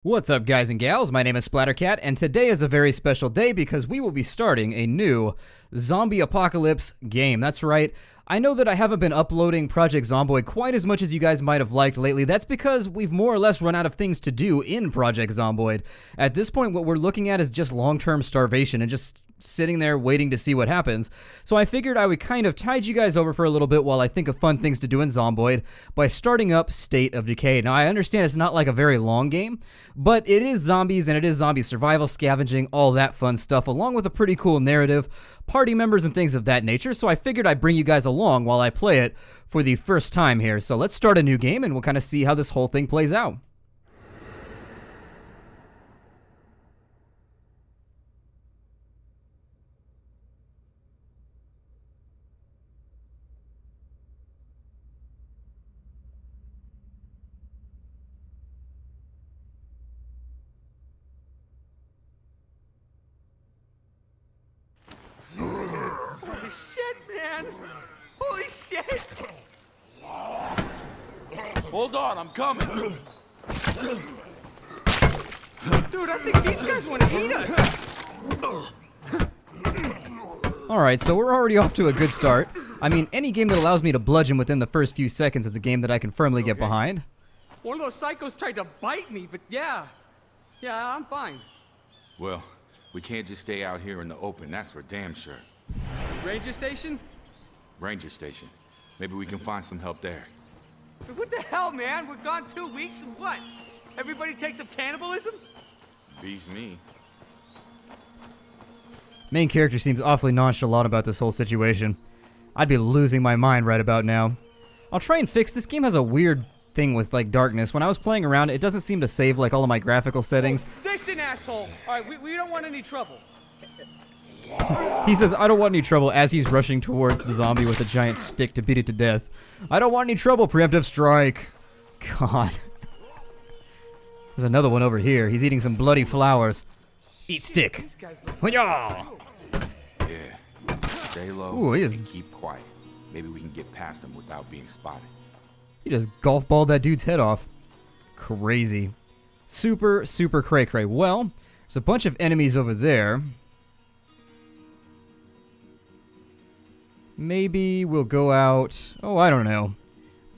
What's up, guys and gals? My name is Splattercat, and today is a very special day because we will be starting a new zombie apocalypse game. That's right. I know that I haven't been uploading Project Zomboid quite as much as you guys might have liked lately. That's because we've more or less run out of things to do in Project Zomboid. At this point, what we're looking at is just long-term starvation and just sitting there waiting to see what happens. So I figured I would kind of tide you guys over for a little bit while I think of fun things to do in Zomboid by starting up State of Decay. Now, I understand it's not like a very long game, but it is zombies and it is zombie survival, scavenging, all that fun stuff, along with a pretty cool narrative, party members, and things of that nature. So I figured I'd bring you guys along while I play it for the first time here. So let's start a new game and we'll kind of see how this whole thing plays out. Holy shit, man! Holy shit! Hold on, I'm coming. Dude, I think these guys want to eat us! Alright, so we're already off to a good start. I mean, any game that allows me to bludgeon within the first few seconds is a game that I can firmly get behind. One of those psychos tried to bite me, but yeah, I'm fine. Well, we can't just stay out here in the open, that's for damn sure. Ranger station? Ranger station. Maybe we can find some help there. What the hell, man? We're gone 2 weeks and what? Everybody takes up cannibalism? Beats me. Main character seems awfully nonchalant about this whole situation. I'd be losing my mind right about now. I'll try and fix this game. Has a weird thing with like darkness. When I was playing around, it doesn't seem to save like all of my graphical settings. Oh, listen, asshole! Alright, we don't want any trouble. He says, I don't want any trouble as he's rushing towards the zombie with a giant stick to beat it to death. I don't want any trouble, preemptive strike. God. There's another one over here. He's eating some bloody flowers. Eat stick. Hoo-yah! Yeah. Stay low. Ooh, he is. And keep quiet. Maybe we can get past them without being spotted. He just golf balled that dude's head off. Crazy. Super, super cray-cray. Well, there's a bunch of enemies over there. Maybe we'll go out... Oh, I don't know.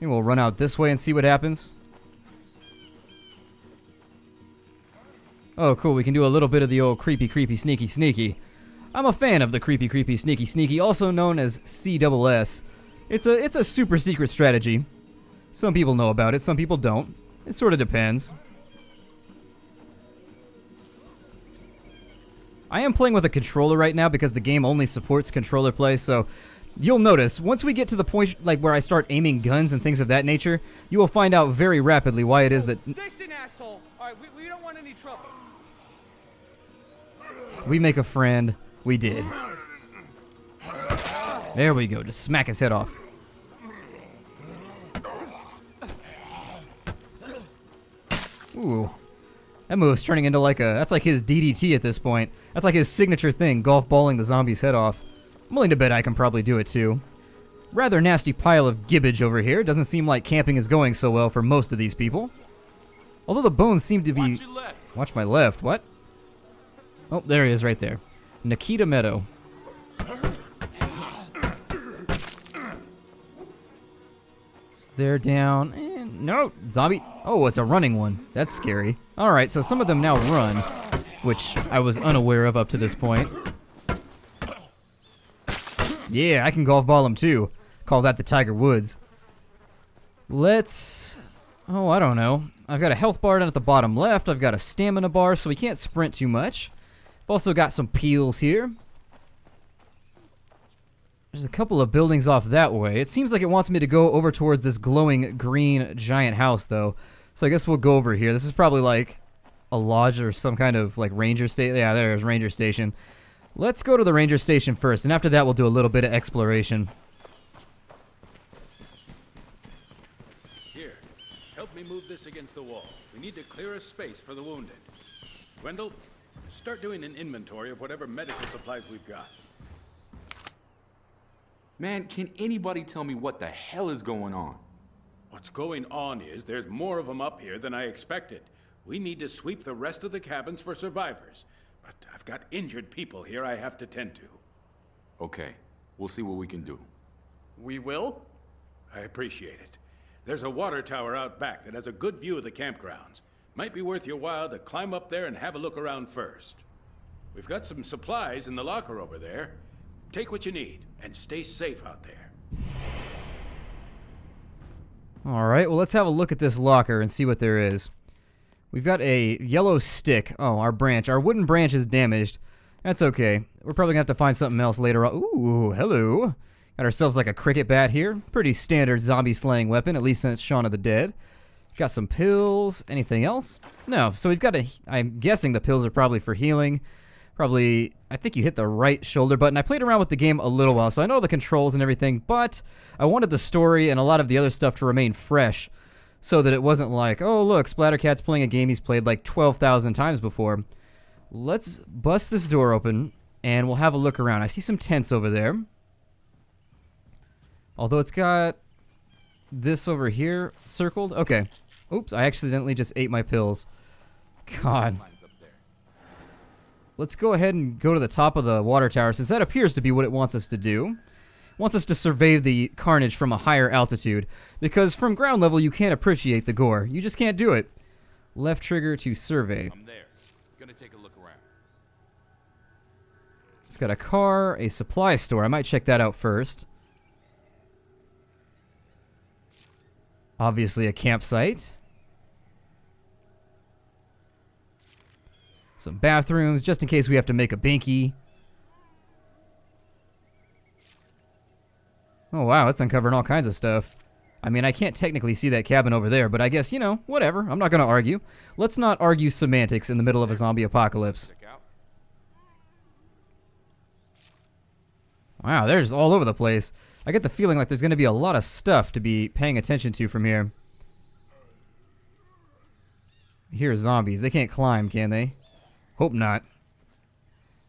Maybe we'll run out this way and see what happens. Oh, cool. We can do a little bit of the old creepy, sneaky, sneaky. I'm a fan of the creepy, sneaky, sneaky, also known as CSS. It's a super secret strategy. Some people know about it, some people don't. It sort of depends. I am playing with a controller right now because the game only supports controller play, so you'll notice, once we get to the point like where I start aiming guns and things of that nature, you will find out very rapidly why it is that... Listen, asshole! Alright, we don't want any trouble. We make a friend. We did. There we go. Just smack his head off. Ooh. That move's turning into like a... That's like his DDT at this point. That's like his signature thing, golf balling the zombie's head off. I'm willing to bet I can probably do it too. Rather nasty pile of gibbage over here. Doesn't seem like camping is going so well for most of these people. Although the bones seem to be... Watch your left. Watch my left. What? Oh, there he is right there. Nikita Meadow. They're down. No, zombie. Oh, it's a running one. That's scary. Alright, so some of them now run, which I was unaware of up to this point. Yeah, I can golf ball them too. Call that the Tiger Woods. Let's... Oh, I don't know. I've got a health bar down at the bottom left. I've got a stamina bar, so we can't sprint too much. I've also got some peels here. There's a couple of buildings off that way. It seems like it wants me to go over towards this glowing green giant house, though. So I guess we'll go over here. This is probably like a lodge or some kind of like ranger station. Yeah, there's ranger station. Let's go to the ranger station first, and after that we'll do a little bit of exploration. Here, help me move this against the wall. We need to clear a space for the wounded. Wendell, start doing an inventory of whatever medical supplies we've got. Man, can anybody tell me what the hell is going on? What's going on is there's more of them up here than I expected. We need to sweep the rest of the cabins for survivors. But I've got injured people here I have to tend to. Okay, we'll see what we can do. We will? I appreciate it. There's a water tower out back that has a good view of the campgrounds. Might be worth your while to climb up there and have a look around first. We've got some supplies in the locker over there. Take what you need, and stay safe out there. Alright, well let's have a look at this locker and see what there is. We've got a yellow stick. Oh, our branch. Our wooden branch is damaged. That's okay. We're probably gonna have to find something else later on. Ooh, hello. Got ourselves like a cricket bat here. Pretty standard zombie slaying weapon, at least since Shaun of the Dead. Got some pills. Anything else? No, so we've got I'm guessing the pills are probably for healing. Probably, I think you hit the right shoulder button. I played around with the game a little while, so I know the controls and everything, but I wanted the story and a lot of the other stuff to remain fresh so that it wasn't like, oh look, Splattercat's playing a game he's played like 12,000 times before. Let's bust this door open and we'll have a look around. I see some tents over there. Although it's got this over here circled. Okay. Oops, I accidentally just ate my pills. God. Let's go ahead and go to the top of the water tower, since that appears to be what it wants us to do. It wants us to survey the carnage from a higher altitude, because from ground level you can't appreciate the gore. You just can't do it. Left trigger to survey. I'm there. Gonna take a look around. It's got a car, a supply store. I might check that out first. Obviously a campsite. Some bathrooms, just in case we have to make a binky. Oh wow, it's uncovering all kinds of stuff. I mean, I can't technically see that cabin over there, but I guess, you know, whatever. I'm not gonna argue. Let's not argue semantics in the middle of a zombie apocalypse. Wow, there's all over the place. I get the feeling like there's gonna be a lot of stuff to be paying attention to from here. Here are zombies. They can't climb, can they? Hope not.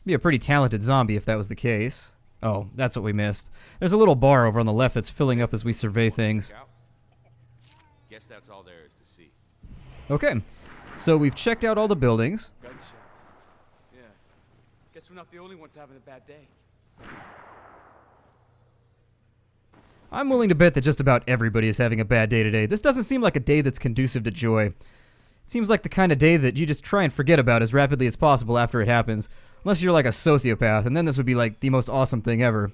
Be a pretty talented zombie if that was the case. Oh, that's what we missed. There's a little bar over on the left that's filling up as we survey things. Guess that's all there is to see. Okay, so we've checked out all the buildings. Gunshots. Yeah. Guess we're not the only ones having a bad day. I'm willing to bet that just about everybody is having a bad day today. This doesn't seem like a day that's conducive to joy. It seems like the kind of day that you just try and forget about as rapidly as possible after it happens. Unless you're like a sociopath, and then this would be like the most awesome thing ever.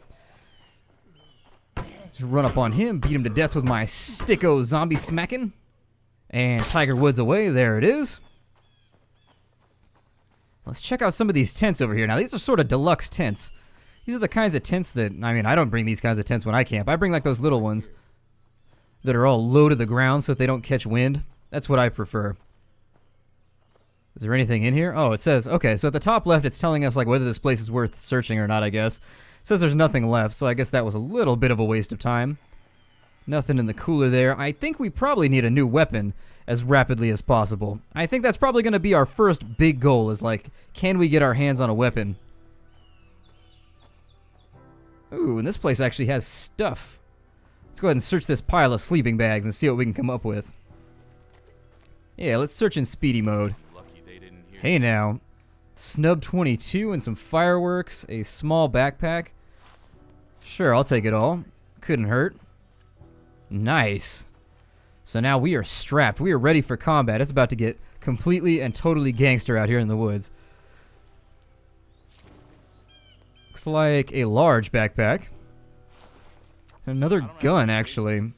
Just run up on him, beat him to death with my sticko zombie smacking. And Tiger Woods away, there it is. Let's check out some of these tents over here. Now these are sort of deluxe tents. These are the kinds of tents that, I mean, I don't bring these kinds of tents when I camp. I bring like those little ones that are all low to the ground so that they don't catch wind. That's what I prefer. Is there anything in here? Oh, it says, okay, so at the top left, it's telling us like whether this place is worth searching or not, I guess. It says there's nothing left, so I guess that was a little bit of a waste of time. Nothing in the cooler there. I think we probably need a new weapon as rapidly as possible. I think that's probably going to be our first big goal, is like, can we get our hands on a weapon? Ooh, and this place actually has stuff. Let's go ahead and search this pile of sleeping bags and see what we can come up with. Yeah, let's search in speedy mode. Hey now, snub 22 and some fireworks, a small backpack. Sure, I'll take it all. Couldn't hurt. Nice. So now we are strapped. We are ready for combat. It's about to get completely and totally gangster out here in the woods. Looks like a large backpack. Another gun, actually.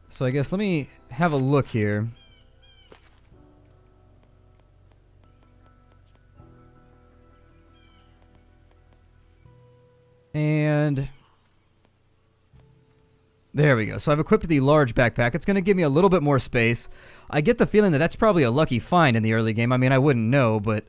So I guess let me have a look here. And there we go. So I've equipped the large backpack. It's going to give me a little bit more space. I get the feeling that that's probably a lucky find in the early game. I mean, I wouldn't know, but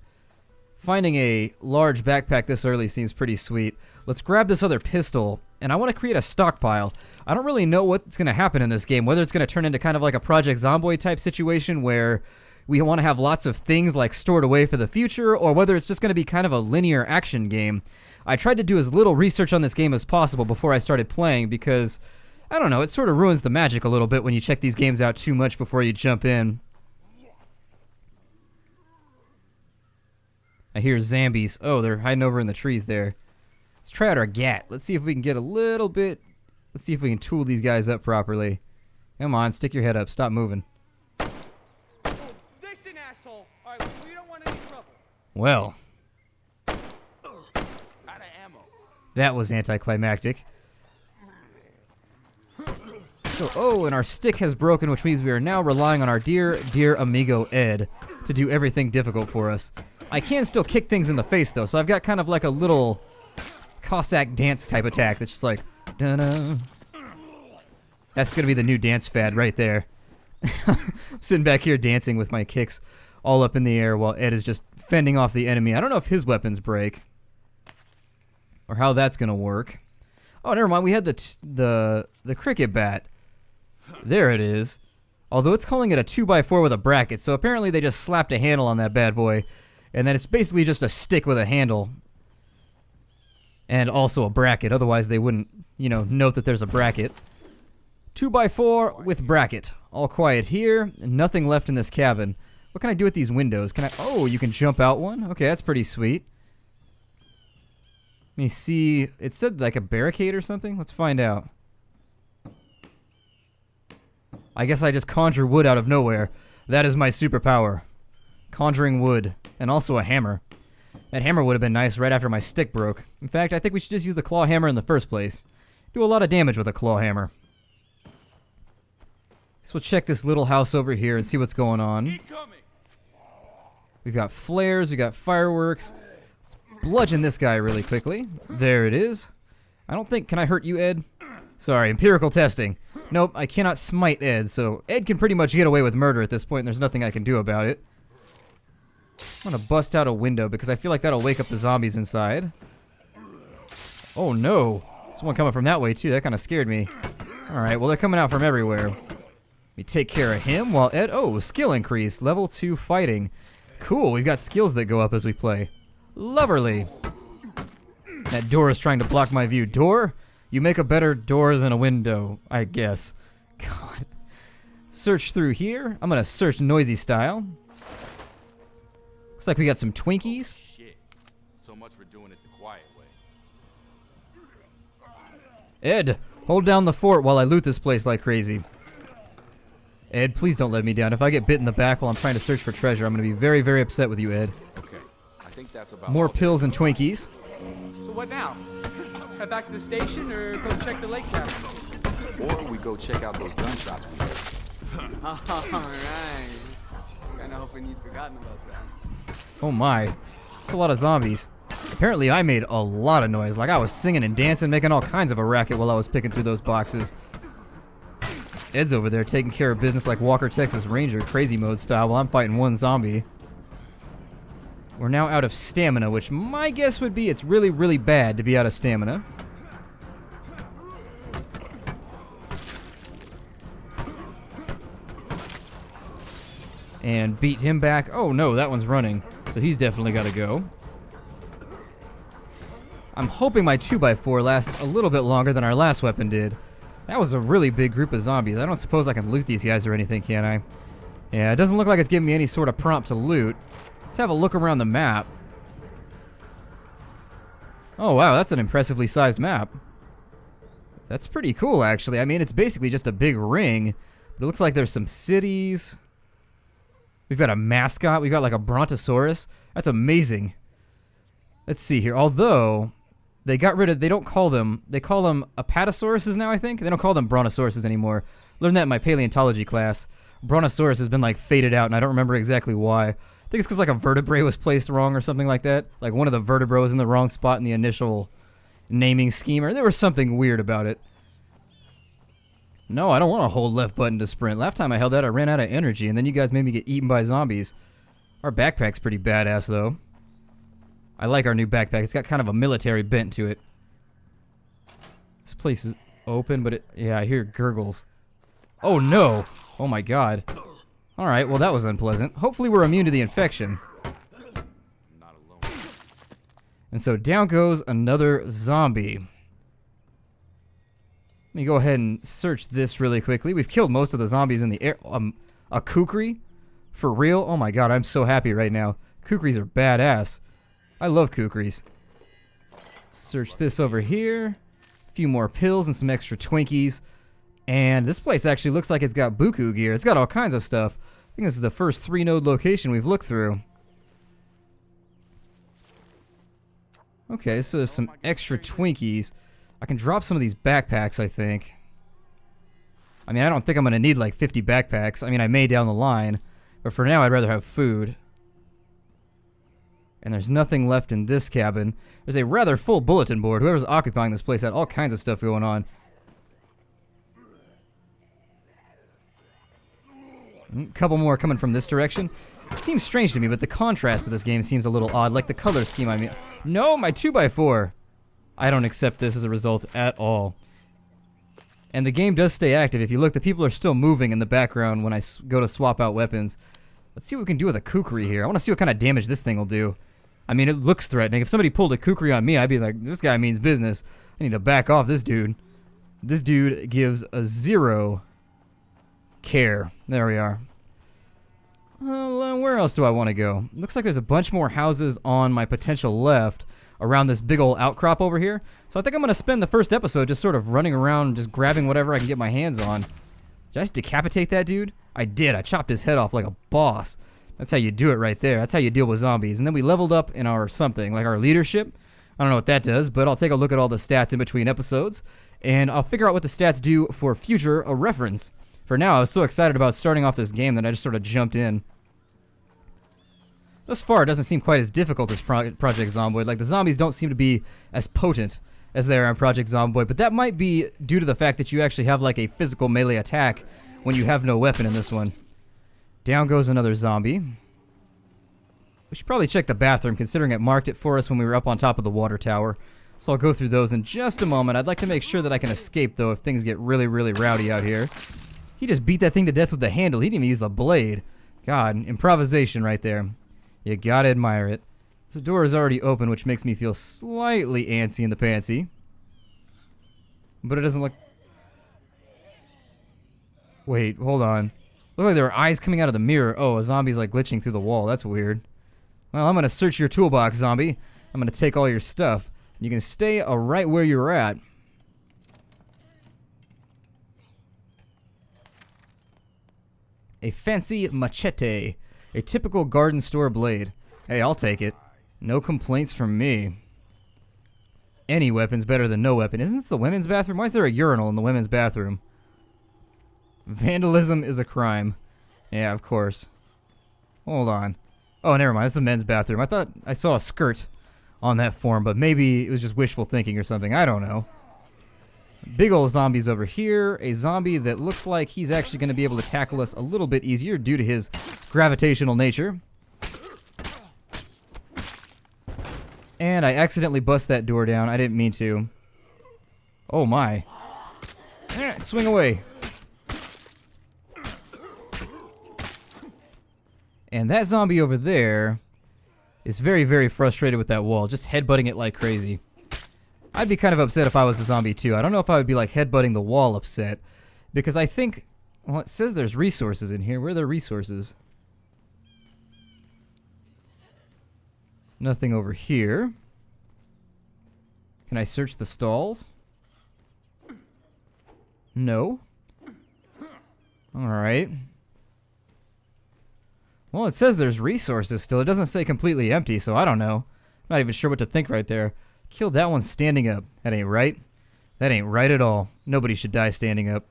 finding a large backpack this early seems pretty sweet. Let's grab this other pistol, and I want to create a stockpile. I don't really know what's going to happen in this game, whether it's going to turn into kind of like a Project Zomboid type situation where we want to have lots of things like stored away for the future, or whether it's just going to be kind of a linear action game. I tried to do as little research on this game as possible before I started playing because I don't know, it sort of ruins the magic a little bit when you check these games out too much before you jump in. I hear zombies. Oh, they're hiding over in the trees there. Let's try out our gat. Let's see if we can get a little bit... Let's see if we can tool these guys up properly. Come on, stick your head up. Stop moving. Listen, asshole. All right, we don't want any trouble. Well, Out of ammo. that was anticlimactic. So, oh, and our stick has broken, which means we are now relying on our dear, dear amigo Ed to do everything difficult for us. I can still kick things in the face, though, so I've got kind of like a little Cossack dance type attack that's just like, da-da. That's gonna be the new dance fad right there. Sitting back here dancing with my kicks all up in the air while Ed is just fending off the enemy. I don't know if his weapons break or how that's gonna work. Oh, never mind. We had the cricket bat. There it is. Although it's calling it a 2x4 with a bracket, so apparently they just slapped a handle on that bad boy, and then it's basically just a stick with a handle and also a bracket. Otherwise, they wouldn't, you know, note that there's a bracket. 2x4 with bracket. All quiet here. Nothing left in this cabin. What can I do with these windows? Can I? Oh, you can jump out one. Okay, that's pretty sweet. Let me see. It said like a barricade or something. Let's find out. I guess I just conjure wood out of nowhere. That is my superpower. Conjuring wood. And also a hammer. That hammer would have been nice right after my stick broke. In fact, I think we should just use the claw hammer in the first place. Do a lot of damage with a claw hammer. So we'll check this little house over here and see what's going on. We've got flares, we got fireworks. Let's bludgeon this guy really quickly. There it is. I don't think... Can I hurt you, Ed? Sorry, empirical testing. Nope, I cannot smite Ed, so Ed can pretty much get away with murder at this point, and there's nothing I can do about it. I'm gonna bust out a window because I feel like that'll wake up the zombies inside. Oh no. There's one coming from that way too, that kind of scared me. Alright, well they're coming out from everywhere. Let me take care of him while Ed... Oh, skill increase, level 2 fighting. Cool, we've got skills that go up as we play. Loverly. That door is trying to block my view. Door? You make a better door than a window, I guess. God. Search through here. I'm gonna search noisy style. Looks like we got some Twinkies. Shit. So much for doing it the quiet way. Ed, hold down the fort while I loot this place like crazy. Ed, please don't let me down. If I get bit in the back while I'm trying to search for treasure, I'm gonna be very, very upset with you, Ed. Okay. I think that's about More all. pills and Twinkies. So what now? Head back to the station or go check the lake cabin? Or we go check out those gunshots we heard. Alright. Kinda hoping you'd forgotten about that. Oh my. That's a lot of zombies. Apparently I made a lot of noise. Like I was singing and dancing, making all kinds of a racket while I was picking through those boxes. Ed's over there taking care of business like Walker Texas Ranger, crazy mode style, while I'm fighting one zombie. We're now out of stamina, which my guess would be it's really, really bad to be out of stamina. And beat him back. Oh no, that one's running. So he's definitely got to go. I'm hoping my 2x4 lasts a little bit longer than our last weapon did. That was a really big group of zombies. I don't suppose I can loot these guys or anything, can I? Yeah, it doesn't look like it's giving me any sort of prompt to loot. Let's have a look around the map. Oh wow, that's an impressively sized map. That's pretty cool, actually. I mean, it's basically just a big ring, but it looks like there's some cities. We've got a mascot. We've got like a brontosaurus. That's amazing. Let's see here. Although, they got rid of... They don't call them... They call them apatosauruses now, I think? They don't call them brontosauruses anymore. Learned that in my paleontology class. Brontosaurus has been like faded out, and I don't remember exactly why. I think it's because like a vertebrae was placed wrong or something like that. Like one of the vertebrae was in the wrong spot in the initial naming scheme, or there was something weird about it. No, I don't want to hold left button to sprint. Last time I held that, I ran out of energy, and then you guys made me get eaten by zombies. Our backpack's pretty badass, though. I like our new backpack. It's got kind of a military bent to it. This place is open, but yeah, I hear gurgles. Oh no! Oh my god. Alright, well that was unpleasant. Hopefully we're immune to the infection. Not alone. And so down goes another zombie. me go ahead and search this really quickly. We've killed most of the zombies in the air. A kukri? For real? Oh my god, I'm so happy right now. Kukris are badass. I love kukris. Search this over here. A few more pills and some extra Twinkies. And this place actually looks like it's got buku gear. It's got all kinds of stuff. I think this is the first 3-node location we've looked through. Okay, so some extra Twinkies. I can drop some of these backpacks, I think. I mean, I don't think I'm going to need like 50 backpacks. I mean, I may down the line. But for now, I'd rather have food. And there's nothing left in this cabin. There's a rather full bulletin board. Whoever's occupying this place had all kinds of stuff going on. Couple more coming from this direction. It seems strange to me, but the contrast of this game seems a little odd. Like the color scheme, I mean. No, my 2x4. I don't accept this as a result at all. And the game does stay active. If you look, the people are still moving in the background when I go to swap out weapons. Let's see what we can do with a kukri here. I want to see what kind of damage this thing will do. I mean, it looks threatening. If somebody pulled a kukri on me, I'd be like, this guy means business. I need to back off this dude. This dude gives a 0 care. There we are. Well, where else do I want to go? Looks like there's a bunch more houses on my potential left around this big old outcrop over here. So I think I'm going to spend the first episode just sort of running around, just grabbing whatever I can get my hands on. Did I just decapitate that dude? I did. I chopped his head off like a boss. That's how you do it right there. That's how you deal with zombies. And then we leveled up in our something, like our leadership. I don't know what that does, but I'll take a look at all the stats in between episodes, and I'll figure out what the stats do for future reference. For now, I was so excited about starting off this game that I just sort of jumped in. Thus far, it doesn't seem quite as difficult as Project Zomboid. Like, the zombies don't seem to be as potent as they are in Project Zomboid, but that might be due to the fact that you actually have, like, a physical melee attack when you have no weapon in this one. Down goes another zombie. We should probably check the bathroom, considering it marked it for us when we were up on top of the water tower. So I'll go through those in just a moment. I'd like to make sure that I can escape, though, if things get really, really rowdy out here. He just beat that thing to death with the handle. He didn't even use the blade. God, improvisation right there. You gotta admire it. This door is already open, which makes me feel slightly antsy in the pantsy. But it doesn't look... Wait, hold on. Look like there are eyes coming out of the mirror. Oh, a zombie's like glitching through the wall. That's weird. Well, I'm gonna search your toolbox, zombie. I'm gonna take all your stuff. You can stay right where you're at. A fancy machete. A typical garden store blade. Hey, I'll take it. No complaints from me. Any weapon's better than no weapon. Isn't this the women's bathroom? Why is there a urinal in the women's bathroom? Vandalism is a crime. Yeah, of course. Hold on. Oh, never mind. It's the men's bathroom. I thought I saw a skirt on that form, but maybe it was just wishful thinking or something. I don't know. Big old zombies over here. A zombie that looks like he's actually going to be able to tackle us a little bit easier due to his gravitational nature. And I accidentally bust that door down. I didn't mean to. Oh my. Swing away. And that zombie over there is very, very frustrated with that wall, just headbutting it like crazy. I'd be kind of upset if I was a zombie too. I don't know if I would be like headbutting the wall upset, because I think, well, it says there's resources in here. Where are the resources? Nothing over here. Can I search the stalls? No. Alright. Well, it says there's resources still. It doesn't say completely empty, so I don't know. I'm not even sure what to think right there. Killed that one standing up. That ain't right. That ain't right at all. Nobody should die standing up.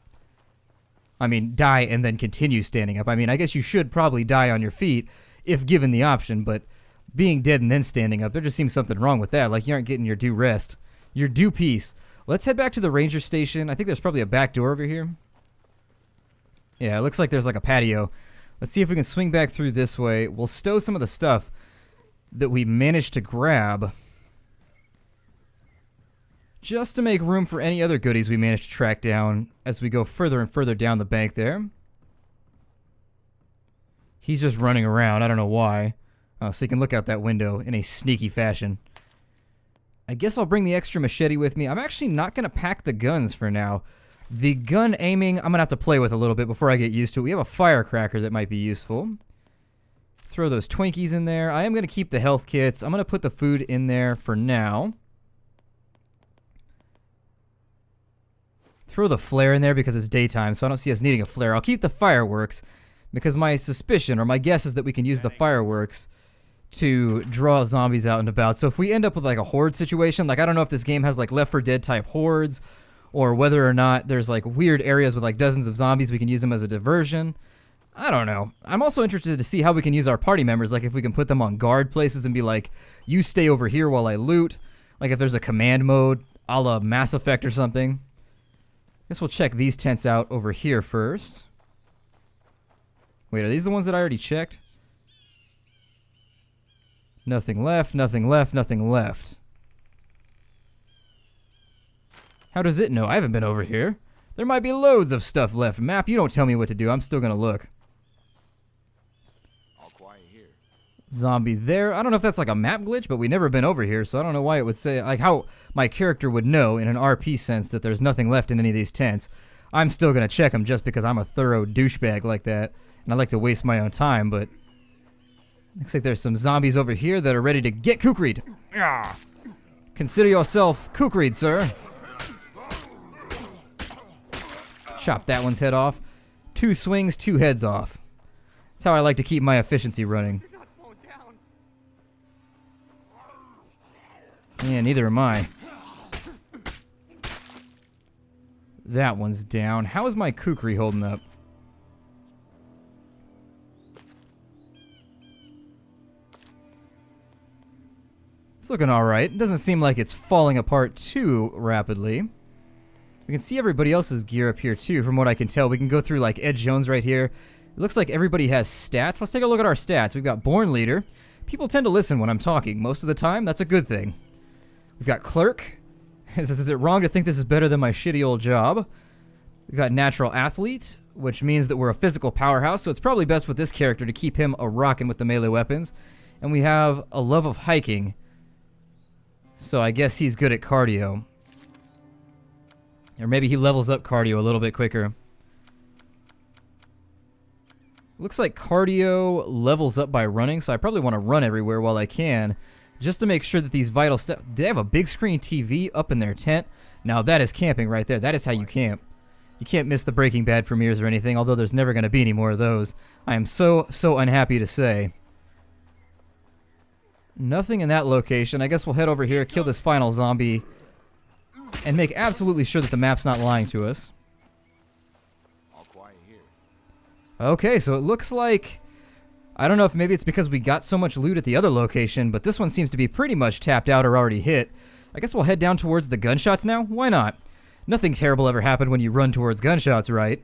I mean, die and then continue standing up. I mean, I guess you should probably die on your feet if given the option, but being dead and then standing up, there just seems something wrong with that. Like you aren't getting your due rest. Your due peace. Let's head back to the ranger station. I think there's probably a back door over here. Yeah, it looks like there's like a patio. Let's see if we can swing back through this way. We'll stow some of the stuff that we managed to grab, just to make room for any other goodies we manage to track down as we go further and further down the bank there. He's just running around. I don't know why. Oh, so he can look out that window in a sneaky fashion. I guess I'll bring the extra machete with me. I'm actually not going to pack the guns for now. The gun aiming, I'm gonna have to play with a little bit before I get used to it. We have a firecracker that might be useful. Throw those Twinkies in there. I am gonna keep the health kits. I'm gonna put the food in there for now. Throw the flare in there because it's daytime, so I don't see us needing a flare. I'll keep the fireworks because my suspicion or my guess is that we can use the fireworks to draw zombies out and about. So if we end up with like a horde situation, like I don't know if this game has like Left 4 Dead type hordes or whether or not there's like weird areas with like dozens of zombies, we can use them as a diversion. I don't know. I'm also interested to see how we can use our party members, like if we can put them on guard places and be like, you stay over here while I loot. Like if there's a command mode, a la Mass Effect or something. Guess we'll check these tents out over here first. Wait, are these the ones that I already checked? Nothing left, nothing left, nothing left. How does it know? I haven't been over here. There might be loads of stuff left. Map, you don't tell me what to do. I'm still gonna look. All quiet here. Zombie there. I don't know if that's like a map glitch, but we've never been over here, so I don't know why it would say, like how my character would know in an RP sense that there's nothing left in any of these tents. I'm still gonna check them just because I'm a thorough douchebag like that, and I like to waste my own time, but looks like there's some zombies over here that are ready to get kukried. Consider yourself kukried, sir. Chop that one's head off. 2 swings, 2 heads off. That's how I like to keep my efficiency running. You're not slowing down. Yeah, neither am I. That one's down. How is my kukri holding up? It's looking alright. It doesn't seem like it's falling apart too rapidly. We can see everybody else's gear up here too, from what I can tell. We can go through like Ed Jones right here. It looks like everybody has stats. Let's take a look at our stats. We've got Born Leader. People tend to listen when I'm talking. Most of the time, that's a good thing. We've got Clerk. Is it wrong to think this is better than my shitty old job? We've got Natural Athlete, which means that we're a physical powerhouse, so it's probably best with this character to keep him a-rockin' with the melee weapons. And we have a love of hiking. So I guess he's good at cardio. Or maybe he levels up cardio a little bit quicker. Looks like cardio levels up by running, so I probably want to run everywhere while I can, just to make sure that these vital steps... They have a big screen TV up in their tent. Now that is camping right there. That is how you camp. You can't miss the Breaking Bad premieres or anything, although there's never going to be any more of those. I am so unhappy to say. Nothing in that location. I guess we'll head over here, kill this final zombie, and make absolutely sure that the map's not lying to us. All quiet here. Okay, so it looks like... I don't know if maybe it's because we got so much loot at the other location, but this one seems to be pretty much tapped out or already hit. I guess we'll head down towards the gunshots now? Why not? Nothing terrible ever happened when you run towards gunshots, right?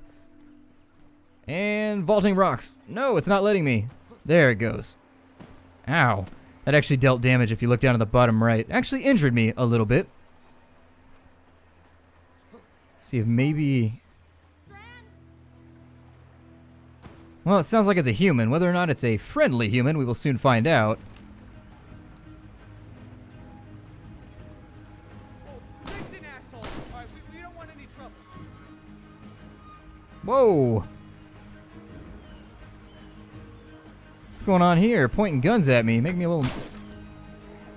And vaulting rocks. No, it's not letting me. There it goes. Ow. That actually dealt damage if you look down at the bottom right. Actually injured me a little bit. See if maybe... Well, it sounds like it's a human. Whether or not it's a friendly human, we will soon find out. Listen, asshole. All right, we don't want any trouble. Whoa! What's going on here? Pointing guns at me. Make me a little...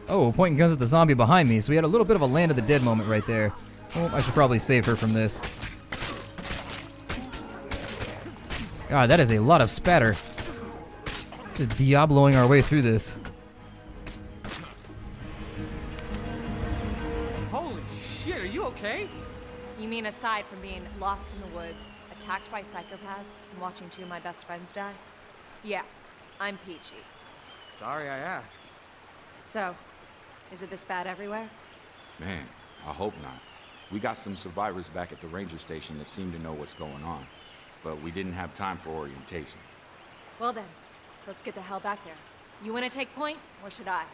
Oh, pointing guns at the zombie behind me. So we had a little bit of a Land of the Dead moment right there. Oh, I should probably save her from this. God, that is a lot of spatter. Just Diabloing our way through this. Holy shit, are you okay? You mean aside from being lost in the woods, attacked by psychopaths, and watching 2 of my best friends die? Yeah, I'm peachy. Sorry I asked. So, is it this bad everywhere? Man, I hope not. We got some survivors back at the ranger station that seem to know what's going on, but we didn't have time for orientation. Well then, let's get the hell back there. You want to take point, or should I?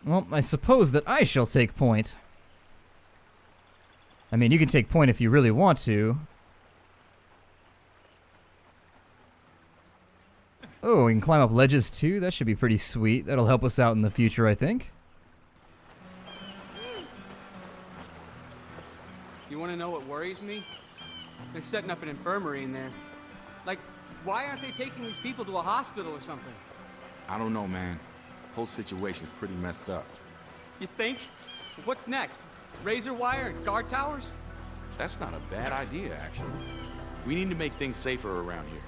Well, I suppose that I shall take point. I mean, you can take point if you really want to. Oh, we can climb up ledges too? That should be pretty sweet. That'll help us out in the future, I think. You want to know what worries me? They're setting up an infirmary in there. Like, why aren't they taking these people to a hospital or something? I don't know, man. Whole situation's pretty messed up. You think? What's next? Razor wire and guard towers? That's not a bad idea, actually. We need to make things safer around here.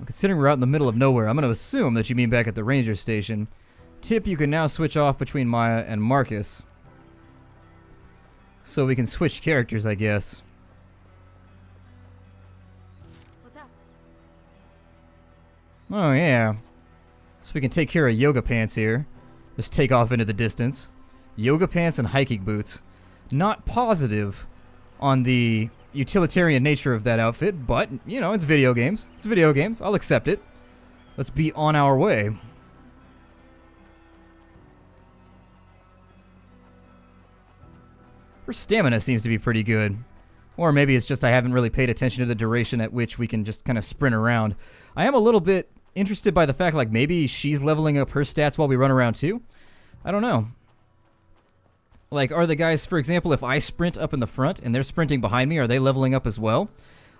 Considering we're out in the middle of nowhere, I'm going to assume that you mean back at the ranger station. Tip, you can now switch off between Maya and Marcus. So we can switch characters, I guess. What's up? Oh, yeah. So we can take care of Yoga Pants here. Just take off into the distance. Yoga Pants and hiking boots. Not positive on the utilitarian nature of that outfit, but, you know, it's video games. It's video games. I'll accept it. Let's be on our way. Her stamina seems to be pretty good. Or maybe it's just I haven't really paid attention to the duration at which we can just kind of sprint around. I am a little bit interested by the fact, like, maybe she's leveling up her stats while we run around too. I don't know. Like, are the guys, for example, if I sprint up in the front and they're sprinting behind me, are they leveling up as well?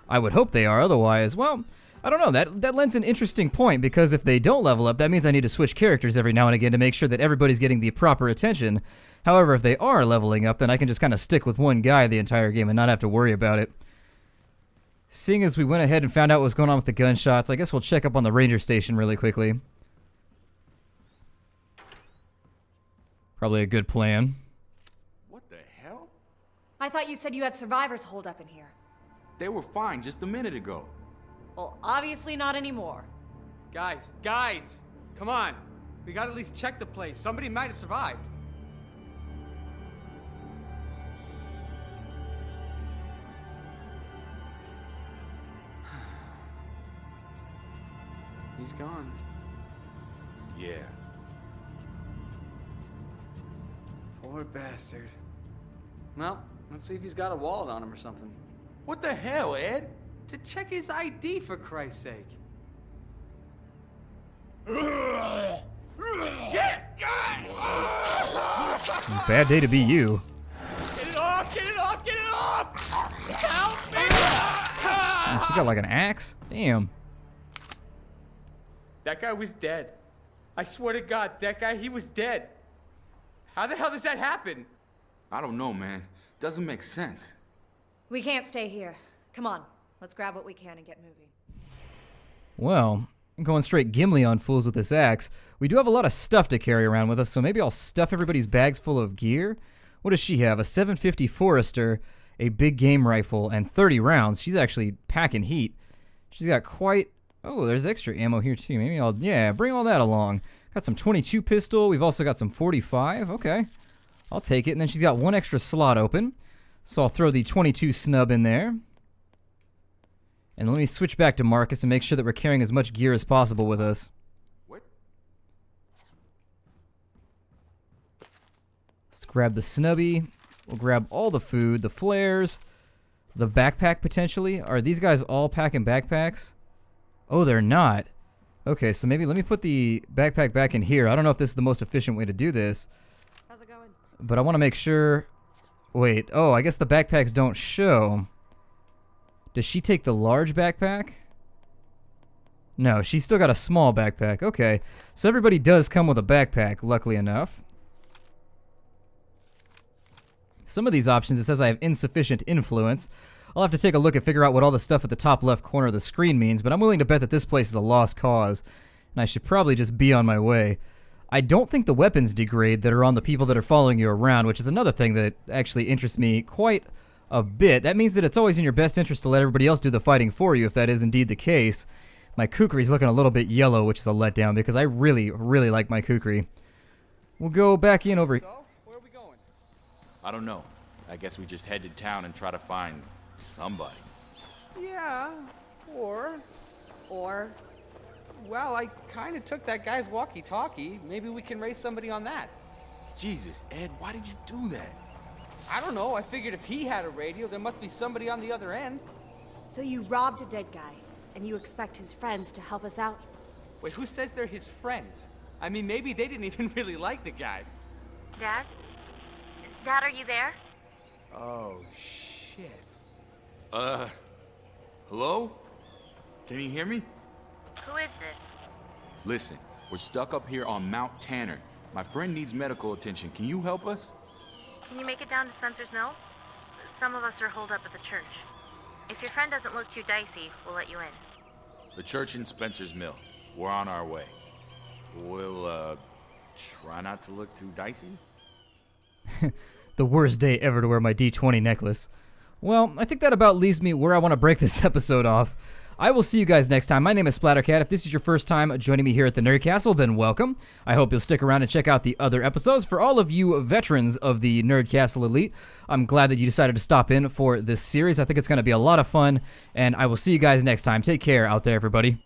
I would hope they are, otherwise, well, I don't know. That lends an interesting point, because if they don't level up, that means I need to switch characters every now and again to make sure that everybody's getting the proper attention. However, if they are leveling up, then I can just kind of stick with one guy the entire game and not have to worry about it. Seeing as we went ahead and found out what was going on with the gunshots, I guess we'll check up on the ranger station really quickly. Probably a good plan. What the hell? I thought you said you had survivors holed up in here. They were fine just a minute ago. Well, obviously not anymore. Guys, come on. We gotta at least check the place. Somebody might have survived. He's gone. Yeah. Poor bastard. Well, let's see if he's got a wallet on him or something. What the hell, Ed? To check his ID, for Christ's sake. Shit! Bad day to be you. Get it off! Get it off! Get it off! Help me! Oh, she got like an axe? Damn. That guy was dead. I swear to God, that guy, he was dead. How the hell does that happen? I don't know, man. Doesn't make sense. We can't stay here. Come on, let's grab what we can and get moving. Well, I'm going straight Gimli on fools with this axe. We do have a lot of stuff to carry around with us, so maybe I'll stuff everybody's bags full of gear. What does she have? A 750 Forester, a big game rifle, and 30 rounds. She's actually packing heat. She's got quite... Oh, there's extra ammo here too. Maybe I'll... Yeah, bring all that along. Got some 22 pistol. We've also got some 45. Okay. I'll take it. And then she's got one extra slot open. So I'll throw the 22 snub in there. And let me switch back to Marcus and make sure that we're carrying as much gear as possible with us. What? Let's grab the snubby. We'll grab all the food, the flares, the backpack potentially. Are these guys all packing backpacks? Oh, they're not. Okay, so maybe let me put the backpack back in here. I don't know if this is the most efficient way to do this. How's it going? But I want to make sure... Wait, oh, I guess the backpacks don't show. Does she take the large backpack? No, she's still got a small backpack. Okay, so everybody does come with a backpack, luckily enough. Some of these options, it says I have insufficient influence. I'll have to take a look and figure out what all the stuff at the top left corner of the screen means, but I'm willing to bet that this place is a lost cause, and I should probably just be on my way. I don't think the weapons degrade that are on the people that are following you around, which is another thing that actually interests me quite a bit. That means that it's always in your best interest to let everybody else do the fighting for you, if that is indeed the case. My kukri's looking a little bit yellow, which is a letdown, because I really, really like my kukri. We'll go back in over... So, where are we going? I don't know. I guess we just head to town and try to find somebody. Yeah, or... Or... Well, I kind of took that guy's walkie-talkie. Maybe we can raise somebody on that. Jesus, Ed, why did you do that? I don't know. I figured if he had a radio, there must be somebody on the other end. So you robbed a dead guy, and you expect his friends to help us out? Wait, who says they're his friends? I mean, maybe they didn't even really like the guy. Dad? Dad, are you there? Oh, shit. Hello? Can you hear me? Who is this? Listen, we're stuck up here on Mount Tanner. My friend needs medical attention. Can you help us? Can you make it down to Spencer's Mill? Some of us are holed up at the church. If your friend doesn't look too dicey, we'll let you in. The church in Spencer's Mill. We're on our way. We'll, try not to look too dicey. The worst day ever to wear my D20 necklace. Well, I think that about leaves me where I want to break this episode off. I will see you guys next time. My name is Splattercat. If this is your first time joining me here at the Nerd Castle, then welcome. I hope you'll stick around and check out the other episodes. For all of you veterans of the Nerd Castle Elite, I'm glad that you decided to stop in for this series. I think it's going to be a lot of fun, and I will see you guys next time. Take care out there, everybody.